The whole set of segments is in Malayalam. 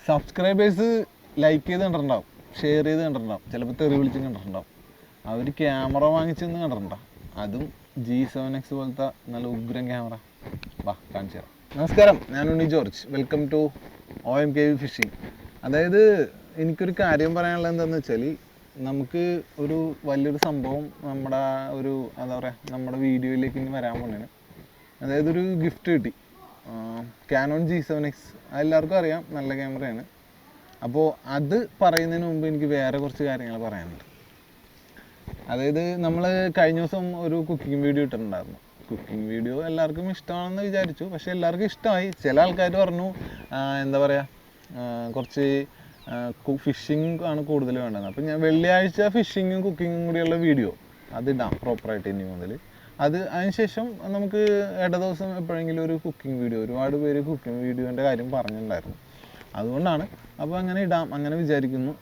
സബ്സ്ക്രൈബേഴ്സ് ലൈക്ക് ചെയ്ത് കണ്ടിട്ടുണ്ടാവും, ഷെയർ ചെയ്ത് കണ്ടിട്ടുണ്ടാവും, ചിലപ്പോൾ തെറി വിളിച്ചും കണ്ടിട്ടുണ്ടാവും. അവർ ക്യാമറ വാങ്ങിച്ചെന്ന് കണ്ടിട്ടുണ്ടാവും, അതും G7X പോലത്തെ നല്ല ഉഗ്രൻ ക്യാമറ. വാ കാണിച്ചു തരാം. നമസ്കാരം, ഞാൻ Unni George. Welcome to OMKV fishing. അതായത് എനിക്കൊരു കാര്യം പറയാനുള്ളത് എന്താണെന്ന് വെച്ചാൽ, നമുക്ക് ഒരു വലിയൊരു സംഭവം നമ്മുടെ എന്താ പറയുക, നമ്മുടെ വീഡിയോയിലേക്ക് ഇനി വരാൻ പോകുന്നതിന്. അതായത് ഒരു ഗിഫ്റ്റ് കിട്ടി, Canon G7X. അതെല്ലാവർക്കും അറിയാം, നല്ല ക്യാമറയാണ്. അപ്പോൾ അത് പറയുന്നതിന് മുമ്പ് എനിക്ക് വേറെ കുറച്ച് കാര്യങ്ങൾ പറയാനുണ്ട്. അതായത് നമ്മൾ കഴിഞ്ഞ ദിവസം ഒരു കുക്കിംഗ് വീഡിയോ ഇട്ടിട്ടുണ്ടായിരുന്നു. കുക്കിംഗ് വീഡിയോ എല്ലാവർക്കും ഇഷ്ടമാണെന്ന് വിചാരിച്ചു, പക്ഷേ എല്ലാവർക്കും ഇഷ്ടമായി. ചില ആൾക്കാർ പറഞ്ഞു എന്താ പറയുക, കുറച്ച് ഫിഷിംഗ് ആണ് കൂടുതൽ വേണ്ടത്. അപ്പോൾ ഞാൻ വെള്ളിയാഴ്ച ഫിഷിങ്ങും കുക്കിങ്ങും കൂടിയുള്ള വീഡിയോ അതിടാം പ്രോപ്പറായിട്ട് ഇനി മുതൽ. അതിനുശേഷം നമുക്ക് ഇട ദിവസം എപ്പോഴെങ്കിലും ഒരു കുക്കിംഗ് വീഡിയോ, ഒരുപാട് പേര് കുക്കിംഗ് വീഡിയോൻ്റെ കാര്യം പറഞ്ഞിട്ടുണ്ടായിരുന്നു, അതുകൊണ്ടാണ്. അപ്പോൾ അങ്ങനെ ഇടാം, അങ്ങനെ വിചാരിക്കുന്നു.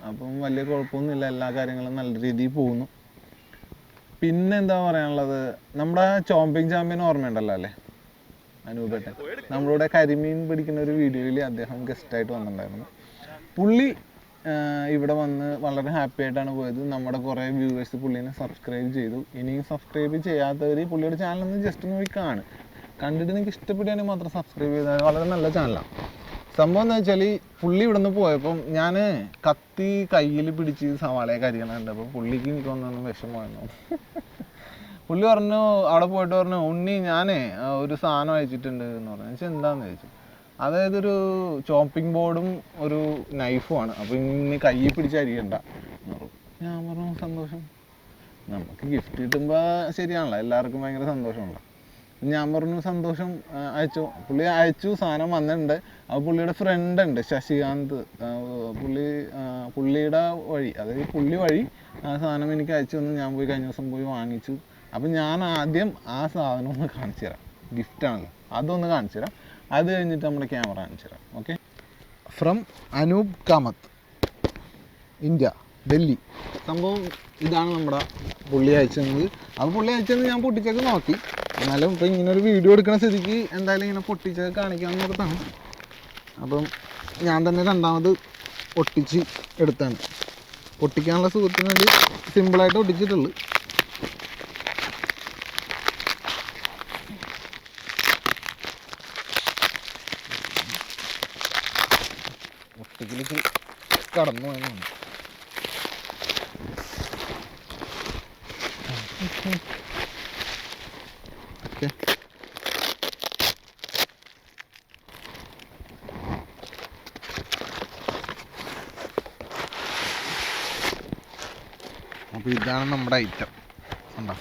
അപ്പം വലിയ കുഴപ്പമൊന്നുമില്ല, എല്ലാ കാര്യങ്ങളും നല്ല രീതിയിൽ പോകുന്നു. പിന്നെ എന്താ പറയാനുള്ളത്, നമ്മുടെ ചോമ്പിങ് ചാമ്പ്യൻ ഓർമ്മയുണ്ടല്ലോ അല്ലേ, അനൂപേട്ടൻ. നമ്മളിവിടെ കരിമീൻ പിടിക്കുന്ന ഒരു വീഡിയോയിൽ അദ്ദേഹം ഗസ്റ്റായിട്ട് വന്നിട്ടുണ്ടായിരുന്നു. പുള്ളി ഇവിടെ വന്ന് വളരെ ഹാപ്പി ആയിട്ടാണ് പോയത്. നമ്മുടെ കുറേ വ്യൂവേഴ്സ് പുള്ളീനെ സബ്സ്ക്രൈബ് ചെയ്തു. ഇനിയും സബ്സ്ക്രൈബ് ചെയ്യാത്തവർ പുള്ളിയുടെ ചാനലൊന്ന് ജസ്റ്റ് നോക്കി കണ്ടിട്ട് നിങ്ങൾക്ക് ഇഷ്ടപ്പെടുകയാണെങ്കിൽ മാത്രം സബ്സ്ക്രൈബ് ചെയ്താൽ വളരെ നല്ല ചാനലാണ്. സംഭവം എന്താ വെച്ചാൽ, പുള്ളി ഇവിടെ നിന്ന് പോയപ്പം ഞാൻ കത്തി കയ്യിൽ പിടിച്ച് സവാളയൊക്കെ അരിയണുണ്ട്. അപ്പോൾ പുള്ളിക്ക് എനിക്ക് തോന്നുന്നു വിഷമമായിരുന്നു. പുള്ളി പറഞ്ഞു, അവിടെ പോയിട്ട് പറഞ്ഞു, ഉണ്ണി ഞാനേ ഒരു സാധനം അയച്ചിട്ടുണ്ട് എന്ന് പറഞ്ഞു. വെച്ചാൽ എന്താണെന്ന് ചോദിച്ചു. അതായത് ഒരു ചോപ്പിംഗ് ബോർഡും ഒരു നൈഫുമാണ്, അപ്പോൾ ഇനി കയ്യിൽ പിടിച്ച് അരിയണ്ട എന്ന് പറഞ്ഞു. ഞാൻ പറഞ്ഞു സന്തോഷം, നമുക്ക് ഗിഫ്റ്റ് കിട്ടുമ്പോൾ ശരിയാണല്ലോ, എല്ലാവർക്കും ഭയങ്കര സന്തോഷമുണ്ടല്ലോ. ഞാൻ പറഞ്ഞു സന്തോഷം, അയച്ചു. പുള്ളി അയച്ചു, സാധനം വന്നിട്ടുണ്ട്. അപ്പോൾ പുള്ളിയുടെ ഫ്രണ്ട് ഉണ്ട് ശശികാന്ത്, പുള്ളിയുടെ വഴി, അതായത് പുള്ളി വഴി ആ സാധനം എനിക്ക് അയച്ചു തന്നു. ഞാൻ പോയി കഴിഞ്ഞ ദിവസം പോയി വാങ്ങിച്ചു. അപ്പം ഞാൻ ആദ്യം ആ സാധനം ഒന്ന് കാണിച്ചു തരാം, ഗിഫ്റ്റാണല്ലോ, അതൊന്ന് കാണിച്ചു തരാം. അത് കഴിഞ്ഞിട്ട് നമ്മുടെ ക്യാമറ കാണിച്ചു തരാം. Okay. From Anoop Kamath, India, Delhi. സംഭവം ഇതാണ് നമ്മുടെ പുള്ളി അയച്ചത്. അപ്പോൾ പുള്ളി അയച്ചത് ഞാൻ പൊട്ടിച്ചൊക്കെ നോക്കി. എന്നാലും ഇപ്പോൾ ഇങ്ങനെ ഒരു വീഡിയോ എടുക്കുന്ന സ്ഥിതിക്ക് എന്തായാലും ഇങ്ങനെ പൊട്ടിച്ചൊക്കെ കാണിക്കാമെന്ന് ഓർത്താണ്. അപ്പം ഞാൻ തന്നെ രണ്ടാമത് ഒട്ടിച്ച് എടുത്താണ്. പൊട്ടിക്കാനുള്ള സുഖത്തിന് വേണ്ടി സിമ്പിളായിട്ട് ഒട്ടിച്ചിട്ടുള്ളൂ. ഒട്ടിക്കലേക്ക് കടന്നു പോയതാണ്. ഓക്കെ. അപ്പോൾ ഇതാണ് നമ്മുടെ ഐറ്റം. ഉണ്ടോ?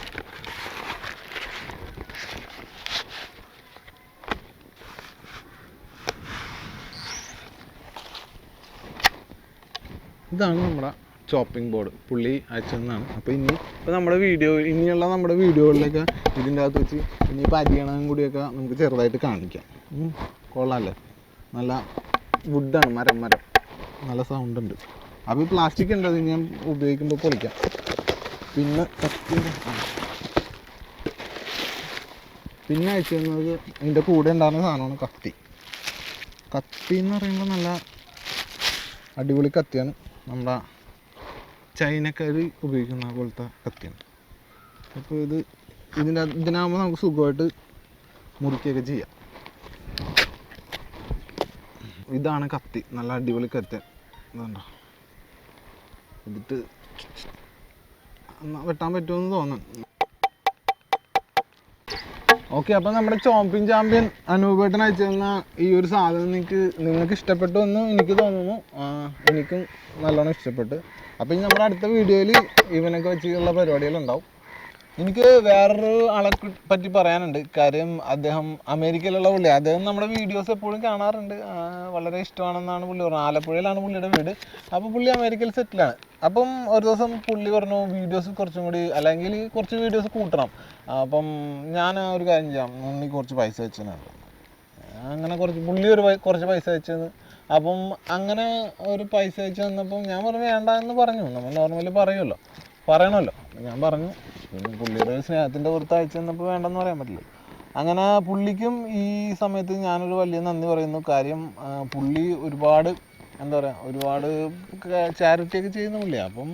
ഇതാണ് നമ്മുടെ ചോപ്പിംഗ് ബോർഡ്, പുള്ളി അയച്ചതെന്നാണ്. അപ്പോൾ ഇപ്പോൾ നമ്മുടെ ഇനിയുള്ള നമ്മുടെ വീഡിയോകളിലൊക്കെ ഇതിൻ്റെ അകത്ത് വെച്ച് ഇനിയിപ്പോൾ അരിയണം കൂടിയൊക്കെ നമുക്ക് ചെറുതായിട്ട് കാണിക്കാം. കൊള്ളാമല്ലേ, നല്ല വുഡാണ്, മരം നല്ല സൗണ്ട് ഉണ്ട്. അപ്പോൾ ഈ പ്ലാസ്റ്റിക് ഉണ്ട്, അത് ഞാൻ ഉപയോഗിക്കുമ്പോൾ പൊളിക്കാം. പിന്നെ അയച്ചു തന്നത് ഇതിൻ്റെ കൂടെ ഉണ്ടാകുന്ന സാധനമാണ് കത്തി എന്ന് പറയുമ്പോൾ നല്ല അടിപൊളി കത്തിയാണ്. നമ്മുടെ ചൈനക്കാർ ഉപയോഗിക്കുന്ന പോലത്തെ കത്തിയാണ്. അപ്പോൾ ഇതിനാകുമ്പോൾ നമുക്ക് സുഖമായിട്ട് മുറിക്കുകയൊക്കെ ചെയ്യാം. ഇതാണ് കത്തി, നല്ല അടിപൊളി കത്തി. ഇതുണ്ടോ, എന്നിട്ട് വെട്ടാൻ പറ്റുമെന്ന് തോന്നുന്നു. ഓക്കെ. അപ്പോൾ നമ്മുടെ ചോപ്പിംഗ് ചാമ്പ്യൻ അനൂപേട്ടൻ അയച്ചു തന്ന ഈ ഒരു സാധനം നിങ്ങൾക്ക് ഇഷ്ടപ്പെട്ടു എന്ന് എനിക്ക് തോന്നുന്നു. എനിക്കും നല്ലോണം ഇഷ്ടപ്പെട്ടു. അപ്പോൾ ഇനി നമ്മുടെ അടുത്ത വീഡിയോയിൽ ഇവനൊക്കെ വെച്ചുള്ള പരിപാടികളുണ്ടാവും. എനിക്ക് വേറൊരു ആളെ പറ്റി പറയാനുണ്ട്. കാര്യം അദ്ദേഹം അമേരിക്കയിലുള്ള പുള്ളി. അദ്ദേഹം നമ്മുടെ വീഡിയോസ് എപ്പോഴും കാണാറുണ്ട്, വളരെ ഇഷ്ടമാണെന്നാണ് പുള്ളി പറഞ്ഞത്. ആലപ്പുഴയിലാണ് പുള്ളിയുടെ വീട്. അപ്പോൾ പുള്ളി അമേരിക്കയിൽ സെറ്റിലാണ്. അപ്പം ഒരു ദിവസം പുള്ളി പറഞ്ഞു, വീഡിയോസ് കുറച്ചും കൂടി, അല്ലെങ്കിൽ കുറച്ച് വീഡിയോസ് കൂട്ടണം. അപ്പം ഞാൻ ഒരു കാര്യം ചെയ്യാം, ഉണ്ണി കുറച്ച് പൈസ വെച്ചതാണ്. അങ്ങനെ പുള്ളി കുറച്ച് പൈസ വെച്ചത്. അപ്പം അങ്ങനെ ഒരു പൈസ വെച്ച് തന്നപ്പം ഞാൻ പറഞ്ഞു വേണ്ട എന്ന് പറഞ്ഞു. നമ്മൾ നോർമലി പറയണമല്ലോ. ഞാൻ പറഞ്ഞു. പിന്നെ പുള്ളിയുടെ സ്നേഹത്തിൻ്റെ പുറത്ത് അയച്ചു തന്നപ്പോൾ വേണ്ടെന്ന് പറയാൻ പറ്റില്ല. അങ്ങനെ പുള്ളിക്കും ഈ സമയത്ത് ഞാനൊരു വലിയ നന്ദി പറയുന്നു. കാര്യം പുള്ളി ഒരുപാട് എന്താ പറയുക ഒരുപാട് ചാരിറ്റി ഒക്കെ ചെയ്യുന്ന പുള്ളിയാണ്. അപ്പം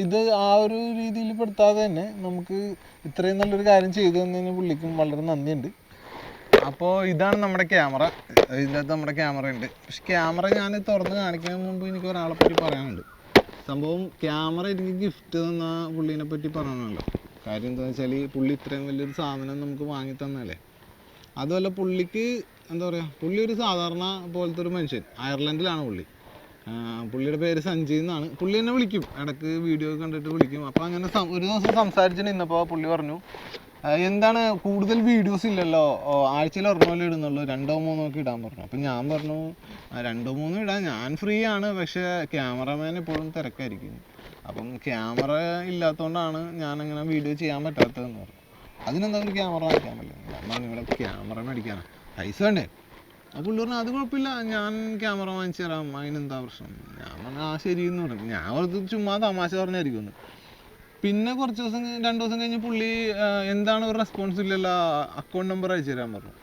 ഇത് ആ ഒരു രീതിയിൽ പെടുത്താതെ തന്നെ നമുക്ക് ഇത്രയും നല്ലൊരു കാര്യം ചെയ്തു തന്നതിന് പുള്ളിക്കും വളരെ നന്ദിയുണ്ട്. അപ്പോൾ ഇതാണ് നമ്മുടെ ക്യാമറ. ഇതിനകത്ത് നമ്മുടെ ക്യാമറ ഉണ്ട്. പക്ഷെ ക്യാമറ ഞാൻ തുറന്ന് കാണിക്കുന്നതിന് മുമ്പ് എനിക്ക് ഒരാളെ പറ്റി പറയാനുണ്ട്. സംഭവം ക്യാമറ എനിക്ക് ഗിഫ്റ്റ് തന്ന പുള്ളീനെ പറ്റി പറയാനുള്ളൂ. കാര്യം എന്താണെന്ന് വെച്ചാൽ പുള്ളി ഇത്രയും വലിയൊരു സാധനം നമുക്ക് വാങ്ങി തന്നല്ലേ. അതുമല്ല പുള്ളിക്ക് എന്താ പറയുക, പുള്ളി ഒരു സാധാരണ പോലത്തെ ഒരു മനുഷ്യൻ. അയർലൻഡിലാണ് പുള്ളി. പുള്ളിയുടെ പേര് സഞ്ജയ് എന്നാണ്. പുള്ളി എന്നെ വിളിക്കും, ഇടയ്ക്ക് വീഡിയോ കണ്ടിട്ട് വിളിക്കും. അപ്പോൾ അങ്ങനെ ഒരു ദിവസം സംസാരിച്ചിട്ട് നിന്നപ്പോൾ പുള്ളി പറഞ്ഞു, എന്താണ് കൂടുതൽ വീഡിയോസ് ഇല്ലല്ലോ, ആഴ്ചയിൽ ഒരെണ്ണമല്ലേ ഇടുന്നുള്ളൂ, 2 or 3 ഒക്കെ ഇടാൻ പറഞ്ഞു. അപ്പം ഞാൻ പറഞ്ഞു 2 or 3 ഇടാൻ ഞാൻ ഫ്രീ ആണ്, പക്ഷേ ക്യാമറമാൻ എപ്പോഴും തിരക്കായിരിക്കും. അപ്പം ക്യാമറ ഇല്ലാത്തതുകൊണ്ടാണ് ഞാനങ്ങനെ വീഡിയോ ചെയ്യാൻ പറ്റാത്തതെന്ന് പറഞ്ഞു. അതിനെന്താ ഒരു ക്യാമറ വാങ്ങിക്കാൻ പറ്റില്ല. ഞാൻ പറഞ്ഞു ഇവിടെ ക്യാമറ മേടിക്കാനാണ്, പൈസ വേണ്ടേ. അപ്പോൾ പുള്ളി പറഞ്ഞു അത് കുഴപ്പമില്ല, ഞാൻ ക്യാമറ വാങ്ങിച്ചു തരാം, അതിനെന്താ പ്രശ്നം. ഞാൻ പറഞ്ഞു ആ ശരി എന്ന് പറഞ്ഞു. ഞാൻ ഓർത്ത് ചുമ്മാ തമാശ പറഞ്ഞായിരിക്കും. പിന്നെ കുറച്ച് ദിവസം 2 ദിവസം കഴിഞ്ഞ് പുള്ളി എന്താണ് ഒരു റെസ്പോൺസ് ഇല്ലല്ലോ, അക്കൗണ്ട് നമ്പർ അയച്ചു തരാൻ പറഞ്ഞു.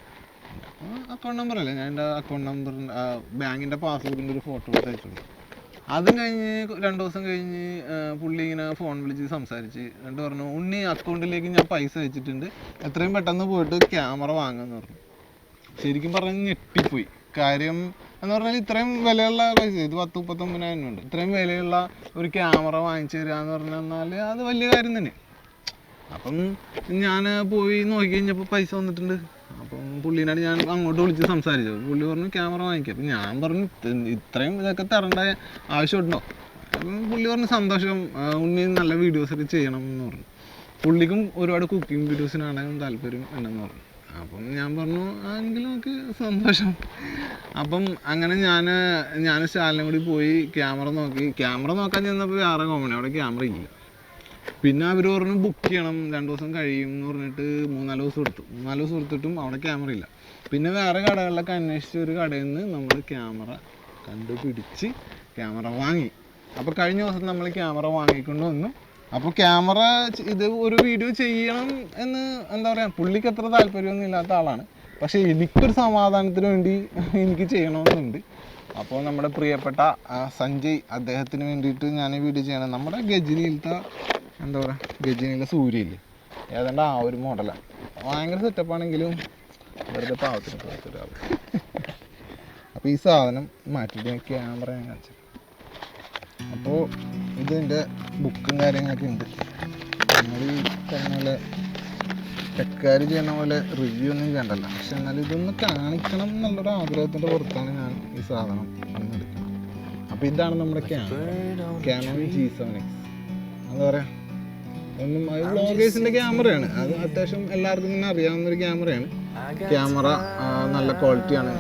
അക്കൗണ്ട് നമ്പർ അല്ലേ, ഞാൻ എൻ്റെ അക്കൗണ്ട് നമ്പർ ബാങ്കിൻ്റെ പാസ്ബുക്കിൻ്റെ ഒരു ഫോട്ടോ എടുത്ത് അയച്ചു. അതും കഴിഞ്ഞ് 2 ദിവസം കഴിഞ്ഞ് പുള്ളി ഇങ്ങനെ ഫോൺ വിളിച്ച് സംസാരിച്ച് എന്നിട്ട് പറഞ്ഞു, ഉണ്ണി അക്കൗണ്ടിലേക്ക് ഞാൻ പൈസ അയച്ചിട്ടുണ്ട്, എത്രയും പെട്ടെന്ന് പോയിട്ട് ക്യാമറ വാങ്ങുമെന്ന് പറഞ്ഞു. ശരിക്കും പറഞ്ഞ് ഞെട്ടിപ്പോയി. കാര്യം എന്ന് പറഞ്ഞാൽ ഇത്രയും വിലയുള്ള പൈസ, ഇത് 10-39,000 ഉണ്ട്, ഇത്രയും വിലയുള്ള ഒരു ക്യാമറ വാങ്ങിച്ചു തരിക എന്ന് പറഞ്ഞാൽ അത് വലിയ കാര്യം തന്നെ. അപ്പം ഞാൻ പോയി നോക്കി കഴിഞ്ഞപ്പോൾ പൈസ വന്നിട്ടുണ്ട്. അപ്പം പുള്ളീനോട് ഞാൻ അങ്ങോട്ട് വിളിച്ച് സംസാരിച്ചു. പുള്ളി പറഞ്ഞു ക്യാമറ വാങ്ങിക്കുക. അപ്പം ഞാൻ പറഞ്ഞു ഇത്രയും ഇതൊക്കെ തരേണ്ട ആവശ്യമുണ്ടോ. അപ്പം പുള്ളി പറഞ്ഞു സന്തോഷം, ഉണ്ണി നല്ല വീഡിയോസൊക്കെ ചെയ്യണം എന്ന് പറഞ്ഞു. പുള്ളിക്കും ഒരുപാട് കുക്കിംഗ് വീഡിയോസിനാണെങ്കിലും താല്പര്യം ഉണ്ടെന്ന് പറഞ്ഞു. അപ്പം ഞാൻ പറഞ്ഞു എങ്കിലും നമുക്ക് സന്തോഷം. അപ്പം അങ്ങനെ ഞാൻ സ്റ്റാലിനും കൂടി പോയി ക്യാമറ നോക്കി. ക്യാമറ നോക്കാൻ ചെന്നപ്പോൾ വേറെ കോമഡി, അവിടെ ക്യാമറ ഇല്ല. പിന്നെ അവർ പറഞ്ഞു ബുക്ക് ചെയ്യണം, 2 ദിവസം കഴിയും എന്ന് പറഞ്ഞിട്ട് 3-4 ദിവസം എടുത്തു. 3-4 ദിവസം എടുത്തിട്ടും അവിടെ ക്യാമറ ഇല്ല. പിന്നെ വേറെ കടകളിലൊക്കെ അന്വേഷിച്ച് ഒരു കടയിൽ നിന്ന് നമ്മൾ ക്യാമറ കണ്ടുപിടിച്ച് ക്യാമറ വാങ്ങി. അപ്പോൾ കഴിഞ്ഞ ദിവസം നമ്മൾ ക്യാമറ വാങ്ങിക്കൊണ്ട് വന്നു. അപ്പോൾ ക്യാമറ ഇത് ഒരു വീഡിയോ ചെയ്യണം എന്ന് എന്താ പറയുക, പുള്ളിക്ക് അത്ര താല്പര്യമൊന്നും ഇല്ലാത്ത ആളാണ്. പക്ഷേ എനിക്കൊരു സമാധാനത്തിന് വേണ്ടി എനിക്ക് ചെയ്യണമെന്നുണ്ട്. അപ്പോൾ നമ്മുടെ പ്രിയപ്പെട്ട സഞ്ജയ്, അദ്ദേഹത്തിന് വേണ്ടിയിട്ട് ഞാൻ ഈ വീഡിയോ ചെയ്യണം. നമ്മുടെ ഗജനിയിലത്തെ എന്താ പറയുക, ഗജനിയിലെ സൂര്യയില്ലേ, ഏതാണ്ട് ആ ഒരു മോഡലാണ്. ഭയങ്കര സെറ്റപ്പാണെങ്കിലും വെറുതെ പാവത്തിന് പുറത്തൊരാൾ. അപ്പോൾ ഈ സാധനം മാറ്റിയിട്ട് ക്യാമറ ഞാൻ കാണിച്ചു. അപ്പോൾ ഇതിൻ്റെ ബുക്കും കാര്യങ്ങളൊക്കെ ഉണ്ട്. നമ്മൾ ഈ പറഞ്ഞ പോലെ ടെക്കാർ ചെയ്യണ പോലെ റിവ്യൂ ഒന്നും ചെയ്യണ്ടല്ലോ. പക്ഷെ എന്നാലും ഇതൊന്ന് കാണിക്കണം എന്നുള്ളൊരു ആഗ്രഹത്തിൻ്റെ പുറത്താണ് ഞാൻ ഈ സാധനം വന്നെടുക്കുന്നത്. അപ്പോൾ ഇതാണ് നമ്മുടെ ക്യാനോൺ G7X. എന്താ പറയുക, ഒന്നും അത് വ്ളോഗേഴ്സിൻ്റെ ക്യാമറയാണ്. അത് അത്യാവശ്യം എല്ലാവർക്കും തന്നെ അറിയാവുന്നൊരു ക്യാമറയാണ്. ക്യാമറ നല്ല ക്വാളിറ്റിയാണ്.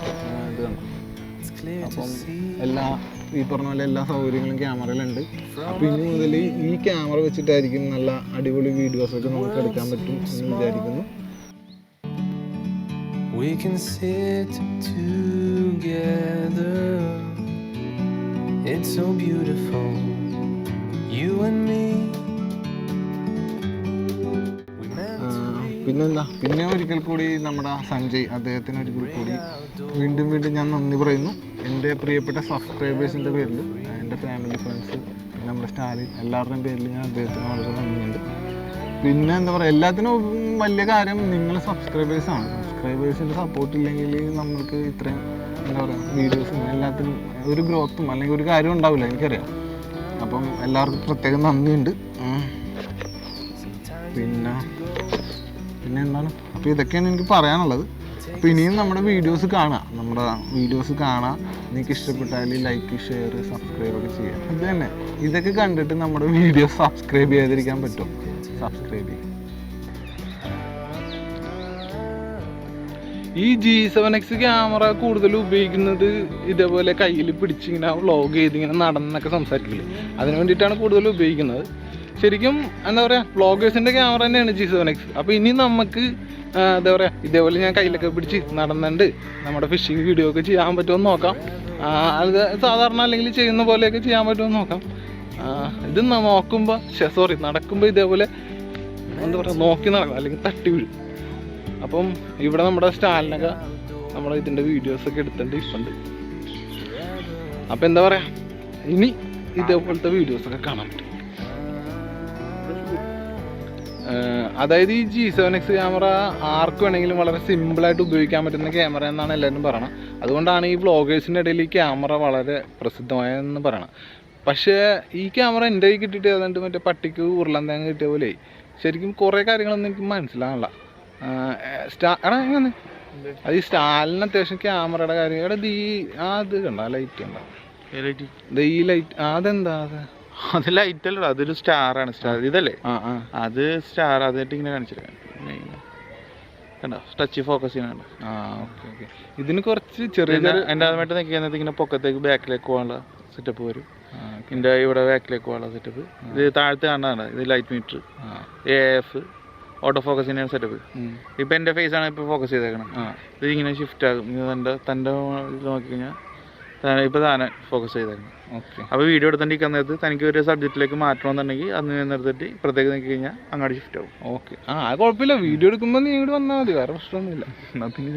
ഇത് കണ്ടു. അപ്പം ഈ പറഞ്ഞ പോലെ എല്ലാ സൗകര്യങ്ങളും ക്യാമറയിലുണ്ട്. അപ്പോൾ ഇനി മുതൽ ഈ ക്യാമറ വെച്ചിട്ടായിരിക്കും നല്ല അടിപൊളി വീഡിയോസൊക്കെ നമുക്ക് എടുക്കാൻ പറ്റും എന്ന് വിചാരിക്കുന്നു. We can sit together. It's so beautiful, you and me. പിന്നെ ഒരിക്കൽ കൂടി നമ്മുടെ സഞ്ജയ്, അദ്ദേഹത്തിന് ഒരിക്കൽ കൂടി വീണ്ടും ഞാൻ നന്ദി പറയുന്നു. എൻ്റെ പ്രിയപ്പെട്ട സബ്സ്ക്രൈബേഴ്സിൻ്റെ പേരിൽ, എൻ്റെ ഫാമിലി, ഫ്രണ്ട്സ്, നമ്മുടെ സ്റ്റാലിൻ, എല്ലാവരുടെയും പേരിൽ ഞാൻ അദ്ദേഹത്തിന് വളരെ നന്ദിയുണ്ട്. പിന്നെ എന്താ പറയുക, എല്ലാത്തിനും വലിയ കാര്യം നിങ്ങൾ സബ്സ്ക്രൈബേഴ്സാണ്. സബ്സ്ക്രൈബേഴ്സിൻ്റെ സപ്പോർട്ട് ഇല്ലെങ്കിൽ നമ്മൾക്ക് ഇത്രയും എന്താ പറയുക വീഡിയോസും എല്ലാത്തിനും ഒരു ഗ്രോത്തും അല്ലെങ്കിൽ ഒരു കാര്യം ഉണ്ടാവില്ല, എനിക്കറിയാം. അപ്പം എല്ലാവർക്കും പ്രത്യേകം നന്ദിയുണ്ട്. പിന്നെ എന്താണ്, അപ്പോൾ ഇതൊക്കെയാണ് എനിക്ക് പറയാനുള്ളത്. അപ്പോൾ ഇനിയും നമ്മുടെ വീഡിയോസ് കാണാം. നിങ്ങൾക്ക് ഇഷ്ടപ്പെട്ടാൽ ലൈക്ക്, ഷെയർ, സബ്സ്ക്രൈബ് ഒക്കെ ചെയ്യാം. ഇത് തന്നെ, ഇതൊക്കെ കണ്ടിട്ട് നമ്മുടെ വീഡിയോ സബ്സ്ക്രൈബ് ചെയ്തിരിക്കാൻ പറ്റും. സബ്സ്ക്രൈബ് ചെയ്യും. ഈ G7X ക്യാമറ കൂടുതൽ ഉപയോഗിക്കുന്നത് ഇതേപോലെ കയ്യിൽ പിടിച്ചിങ്ങനെ വ്ളോഗ് ചെയ്ത് ഇങ്ങനെ നടന്നൊക്കെ സംസാരിക്കില്ലേ, അതിന് വേണ്ടിയിട്ടാണ് കൂടുതൽ ഉപയോഗിക്കുന്നത്. ശരിക്കും എന്താ പറയുക, വ്ളോഗേഴ്സിൻ്റെ ക്യാമറ തന്നെയാണ് G7X. അപ്പോൾ ഇനി നമുക്ക് എന്താ പറയുക, ഇതേപോലെ ഞാൻ കയ്യിലൊക്കെ പിടിച്ച് നടന്നുണ്ട് നമ്മുടെ ഫിഷിങ് വീഡിയോ ഒക്കെ ചെയ്യാൻ പറ്റുമെന്ന് നോക്കാം. അത് സാധാരണ അല്ലെങ്കിൽ ചെയ്യുന്ന പോലെയൊക്കെ ചെയ്യാൻ പറ്റുമെന്ന് നോക്കാം. ഇത് നടക്കുമ്പോൾ ഇതേപോലെ എന്താ പറയുക നോക്കി നടക്കാം, അല്ലെങ്കിൽ തട്ടി വീഴും. അപ്പം ഇവിടെ നമ്മുടെ സ്റ്റാലിനൊക്കെ നമ്മുടെ ഇതിൻ്റെ വീഡിയോസൊക്കെ എടുത്തിട്ടുണ്ട് ഇപ്പുണ്ട്. അപ്പം എന്താ പറയാ, ഇനി ഇതേപോലത്തെ വീഡിയോസൊക്കെ കാണാൻ പറ്റും. അതായത് ഈ G7X ക്യാമറ ആർക്ക് വേണമെങ്കിലും വളരെ സിമ്പിളായിട്ട് ഉപയോഗിക്കാൻ പറ്റുന്ന ക്യാമറ എന്നാണ് എല്ലാവരും പറയണത്. അതുകൊണ്ടാണ് ഈ വ്ളോഗേഴ്സിൻ്റെ ഇടയിൽ ഈ ക്യാമറ വളരെ പ്രസിദ്ധമായെന്ന് പറയണം. പക്ഷേ ഈ ക്യാമറ എൻ്റെ കയ്യിൽ കിട്ടിയിട്ട് ഏതാണ്ട് മറ്റേ പട്ടിക്ക് ഉരുളൻ തേങ്ങ കിട്ടിയ പോലെ ശരിക്കും കുറേ കാര്യങ്ങളൊന്നും എനിക്ക് മനസ്സിലാകണില്ല. എടാ എങ്ങനെ അത് ഈ സ്റ്റാലിന് അത്യാവശ്യം ക്യാമറയുടെ കാര്യം എടാ അത് കണ്ട ലൈറ്റ് ഉണ്ടോ, ഈ ലൈറ്റ് അതെന്താ അത് ലൈറ്റ് അല്ലടാ, അതൊരു സ്റ്റാറാണ്. സ്റ്റാർ ഇതല്ലേ, അത് സ്റ്റാർ. അതായിട്ട് ഇങ്ങനെ കാണിച്ചിട്ട് കണ്ടോ, ടച്ച് ഫോക്കസ് ചെയ്യാനുണ്ട്. Okay okay. ഇതിന് കുറച്ച് ചെറിയ എൻ്റെ അതുമായിട്ട് നിൽക്കുന്നത് ഇങ്ങനെ പൊക്കത്തേക്ക് ബാക്കിലേക്ക് പോകാനുള്ള സെറ്റപ്പ് വരും. ഇതിൻ്റെ ഇവിടെ ബാക്കിലേക്ക് പോകാനുള്ള സെറ്റപ്പ്. ഇത് താഴത്ത് കാണാനാണ് ഇത് light meter, AF auto focus ചെയ്യുന്ന സെറ്റപ്പ്. ഇപ്പം എൻ്റെ ഫേസാണ് ഇപ്പോൾ ഫോക്കസ് ചെയ്തേക്കണം. ഇത് ഇങ്ങനെ ഷിഫ്റ്റ് ആകും. തൻ്റെ ഇത് നോക്കിക്കഴിഞ്ഞാൽ ഇപ്പോൾ താനെ ഫോക്കസ് ചെയ്തേക്കണം. ഓക്കെ. അപ്പോൾ വീഡിയോ എടുത്തോണ്ടിരിക്കുന്ന നേരത്ത് തനിക്ക് ഒരു സബ്ജക്റ്റിലേക്ക് മാറ്റണമെന്നുണ്ടെങ്കിൽ അന്ന് നിർത്തിയിട്ട് ഇപ്പുറത്തേക്ക് നോക്കി കഴിഞ്ഞാൽ അങ്ങോട്ട് ഷിഫ്റ്റ് ആവും. ഓക്കെ. കുഴപ്പമില്ല. വീഡിയോ എടുക്കുമ്പോൾ നീ ഇങ്ങോട്ട് വന്നാൽ മതി, വേറെ പ്രശ്നമൊന്നുമില്ല. എന്നാൽ പിന്നെ